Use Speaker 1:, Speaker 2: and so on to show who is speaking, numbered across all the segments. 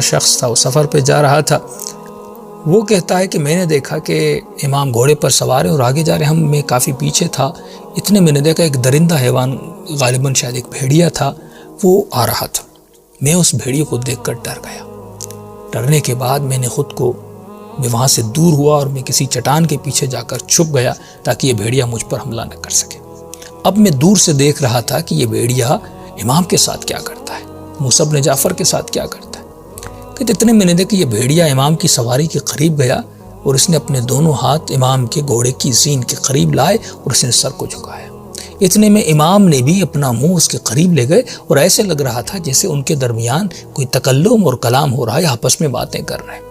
Speaker 1: شخص تھا، وہ سفر پہ جا رہا تھا، وہ کہتا ہے کہ میں نے دیکھا کہ امام گھوڑے پر سوار ہے اور آگے جا رہے، میں کافی پیچھے تھا، اتنے میں نے دیکھا ایک درندہ حیوان، غالباً شاید ایک بھیڑیا تھا، وہ آ رہا تھا۔ میں اس بھیڑیے کو دیکھ کر ڈر گیا۔ ڈرنے کے بعد میں نے خود کو، میں وہاں سے دور ہوا اور میں کسی چٹان کے پیچھے جا کر چھپ گیا تاکہ یہ بھیڑیا مجھ پر حملہ نہ کر سکے۔ اب میں دور سے دیکھ رہا تھا کہ یہ بھیڑیا امام کے ساتھ کیا کرتا ہے، موسیٰ بن جعفر کے ساتھ کیا کرتا ہے۔ کہ اتنے میں نے دیکھا کہ یہ بھیڑیا امام کی سواری کے قریب گیا اور اس نے اپنے دونوں ہاتھ امام کے گھوڑے کی زین کے قریب لائے اور اس نے سر کو جھکایا۔ اتنے میں امام نے بھی اپنا منہ اس کے قریب لے گئے اور ایسے لگ رہا تھا جیسے ان کے درمیان کوئی تکلم اور کلام ہو رہا ہے، آپس میں باتیں کر رہے ہیں۔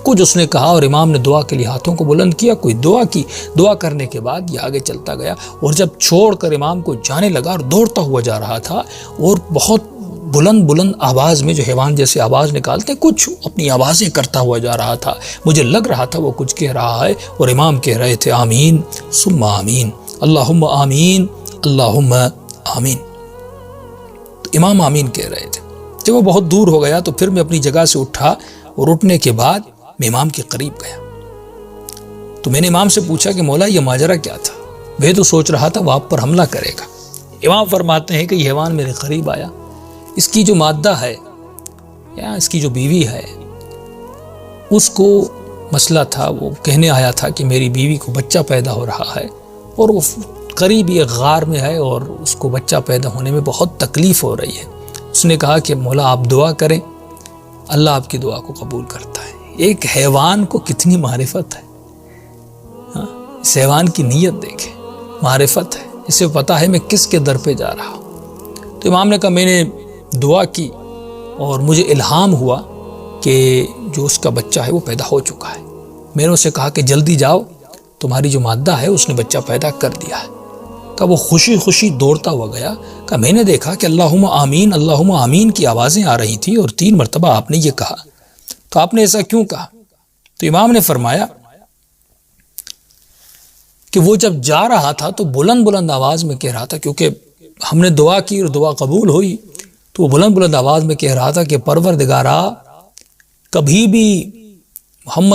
Speaker 1: کچھ اس نے کہا اور امام نے دعا کے لیے ہاتھوں کو بلند کیا، کوئی دعا کی، دعا کرنے کے بعد یہ آگے چلتا گیا اور جب چھوڑ کر امام کو جانے لگا اور دوڑتا ہوا جا رہا تھا اور بہت بلند آواز میں، جو حیوان جیسے آواز نکالتے ہیں، کچھ اپنی آوازیں کرتا ہوا جا رہا تھا۔ مجھے لگ رہا تھا وہ کچھ کہہ رہا ہے اور امام کہہ رہے تھے آمین ثم آمین، اللہم آمین اللہم آمین۔ تو امام آمین کہہ رہے تھے۔ جب وہ بہت دور ہو گیا تو پھر میں اپنی جگہ سے اٹھا اور اٹھنے کے بعد میں امام کے قریب گیا۔ تو میں نے امام سے پوچھا کہ مولا یہ ماجرا کیا تھا؟ وہ تو سوچ رہا تھا وہ آپ پر حملہ کرے گا۔ امام فرماتے ہیں کہ یہ حیوان میرے قریب آیا، اس کی جو مادہ ہے یا اس کی جو بیوی ہے، اس کو مسئلہ تھا، وہ کہنے آیا تھا کہ میری بیوی کو بچہ پیدا ہو رہا ہے اور وہ قریب ایک غار میں ہے اور اس کو بچہ پیدا ہونے میں بہت تکلیف ہو رہی ہے۔ اس نے کہا کہ مولا آپ دعا کریں، اللہ آپ کی دعا کو قبول کرتا ہے۔ ایک حیوان کو کتنی معرفت ہے، اس حیوان کی نیت دیکھیں، معرفت ہے، اسے پتا ہے میں کس کے در پہ جا رہا ہوں۔ تو امام نے کہا میں نے دعا کی اور مجھے الہام ہوا کہ جو اس کا بچہ ہے وہ پیدا ہو چکا ہے۔ میں نے اسے کہا کہ جلدی جاؤ، تمہاری جو مادہ ہے اس نے بچہ پیدا کر دیا ہے۔ کہ وہ خوشی خوشی دوڑتا ہوا گیا۔ کہ میں نے دیکھا کہ اللہم آمین کی آوازیں آ رہی تھی اور 3 مرتبہ آپ نے یہ کہا۔ تو آپ نے ایسا کیوں کہا؟ تو امام نے فرمایا کہ وہ جب جا رہا تھا تو بلند آواز میں کہہ رہا تھا، کیونکہ ہم نے دعا کی اور دعا قبول ہوئی، تو وہ بلند آواز میں کہہ رہا تھا کہ پروردگارا کبھی بھی محمد